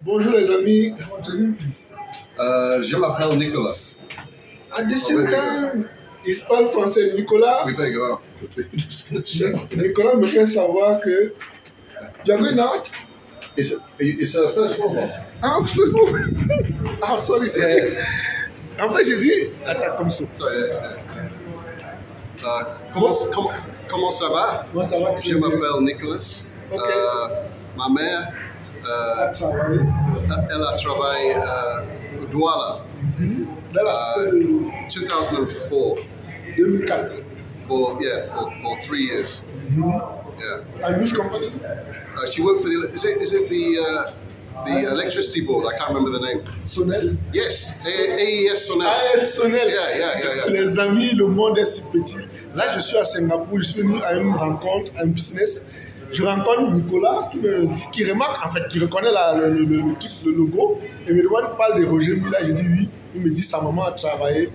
Bonjour les amis. Je m'appelle Nicolas. At the same time, il parle français. Nicolas. We better go out. Nicolas me fait savoir que you are going out. It's a first world one. Ah, first of all. Ah, sorry, c'est. En fait, j'ai dit, attends, comme ça. Comment ça va? Moi, ça va. Je m'appelle Nicolas. Ok. Ma mère, elle a travaillé au Douala. Dans la 2004. 2004. For 3 years. Yeah. And which company? She worked for is it the electricity board? I can't remember the name. Sonel. Yes, AES Sonel. AES Sonel. Yeah. Les amis, le monde est si petit. Là, je suis à Singapour, je suis venu à une rencontre, à un business. Je rencontre Nicolas qui remarque, en fait, qui reconnaît le logo et me demande, parle de Roger Mila. Je dis oui. Il me dit sa maman a travaillé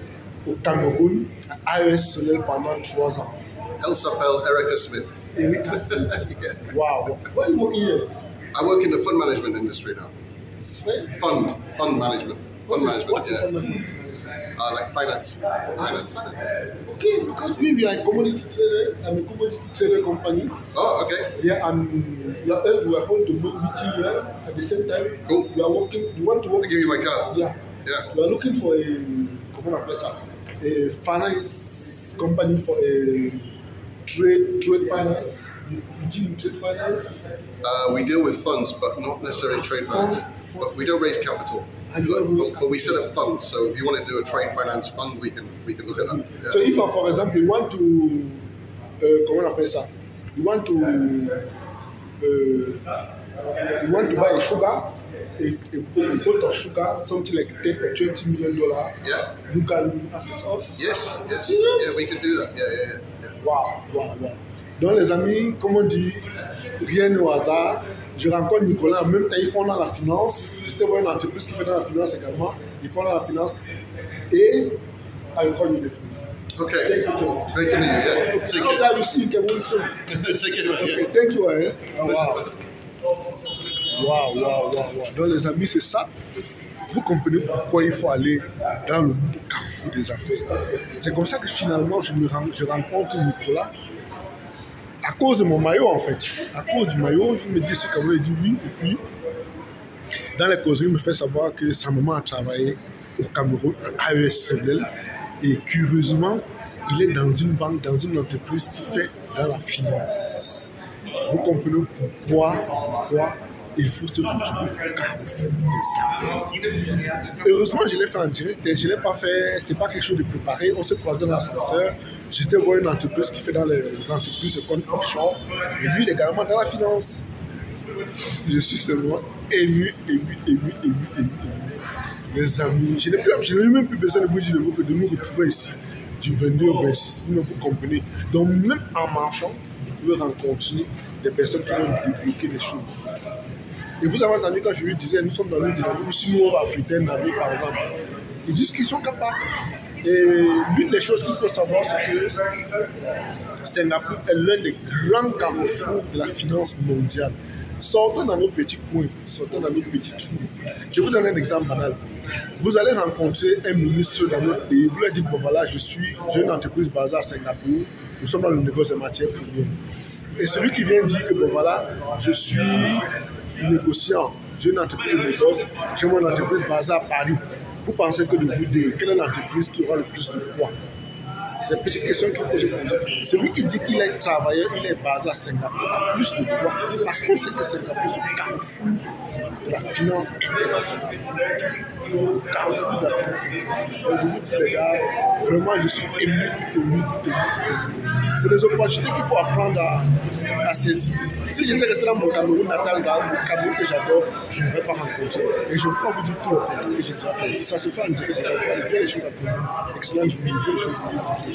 au Cameroun à AES Sonel pendant 3 ans. Elle s'appelle Erica Smith. Erica Smith. Yeah. Wow. Why are you working here? I work in the fund management industry now. Fund management. Fund management. What's Yeah. fund management? Like finance. Okay, because we are a commodity trader. I'm a commodity trader company. Oh, okay. Yeah, we are holding the meeting here at the same time. Cool. We are working. We want to work. I'll give you my card. Yeah. We are looking for a finance company for a trade finance. You deal in trade finance. We deal with funds, but not necessarily trade finance. But we don't raise capital. But we set up funds. So if you want to do a trade finance fund, we can look at that. Yeah. So if, for example, you want to you want to buy a sugar, a pot of sugar, something like $10 or $20 million. Yeah. You can assist us. Yes. Serious? Yeah, we can do that. Yeah. Wow. Donc les amis, comme on dit, rien au hasard. Je rencontre Nicolas, en même temps ils font dans la finance. Je te vois une entreprise qui fait dans la finance également. Ils font dans la finance. Et I call you the phone. Okay. Thank you. Great to meet you. Yeah. Take How care. do you see you Cameroun soon? Take care. Okay, Yeah. thank you. Wow. Donc les amis, c'est ça. Vous comprenez pourquoi il faut aller dans le carrefour des affaires. C'est comme ça que finalement je rencontre Nicolas. À cause de mon maillot, en fait. À cause du maillot, je me dis ce Cameroun, il dit oui. Et puis, dans les causeries, il me fait savoir que sa maman a travaillé au Cameroun, à AES Sonel. Et curieusement, il est dans une banque, dans une entreprise qui fait dans la finance. Vous comprenez pourquoi il faut se retrouver au carrefour des affaires. Heureusement, je l'ai fait en direct. Je ne l'ai pas fait, c'est pas quelque chose de préparé. On se croisait dans l'ascenseur. J'étais voir une entreprise qui fait dans les entreprises comme Offshore. Et lui, il est également dans la finance. Je suis seulement ému. Les amis, je n'ai même plus besoin de vous dire de nous retrouver ici du 22 au 26. Vous comprenez. Donc, même en marchant, vous pouvez rencontrer des personnes qui vont débloquer les choses. Et vous avez entendu quand je lui disais, nous sommes dans une dynamique, si nous africains, par exemple, ils disent qu'ils sont capables. Et l'une des choses qu'il faut savoir, c'est que Singapour est l'un des grands carrefours de la finance mondiale. Sortons dans nos petits coins, sortons dans nos petits trous. Je vous donne un exemple banal. Vous allez rencontrer un ministre dans notre pays, vous lui dites, bon voilà, j'ai une entreprise basée à Singapour, nous sommes dans le négoce des matières premières. Et celui qui vient dire que bon voilà, je suis négociant, j'ai une entreprise de négoce, j'ai mon entreprise basée à Paris. Vous pensez que de vous dire quelle est l'entreprise qui aura le plus de poids? C'est une petite question qu'il faut se poser. Celui qui dit qu'il est travailleur, il est basé à Singapour, a plus de poids parce qu'on sait que Singapour c'est le carrefour de la finance internationale. Le carrefour de la finance internationale. Donc je vous dis les gars, vraiment je suis ému. C'est des opportunités qu'il faut apprendre à saisir. Si j'étais resté dans mon Cameroun natal, le Cameroun que j'adore, je ne vais pas rencontrer. Et je ne peux pas vous dire tout le contact que j'ai déjà fait. Si ça se fait en direct, il y a bien les choses à faire. Excellente journée, bien les choses à faire.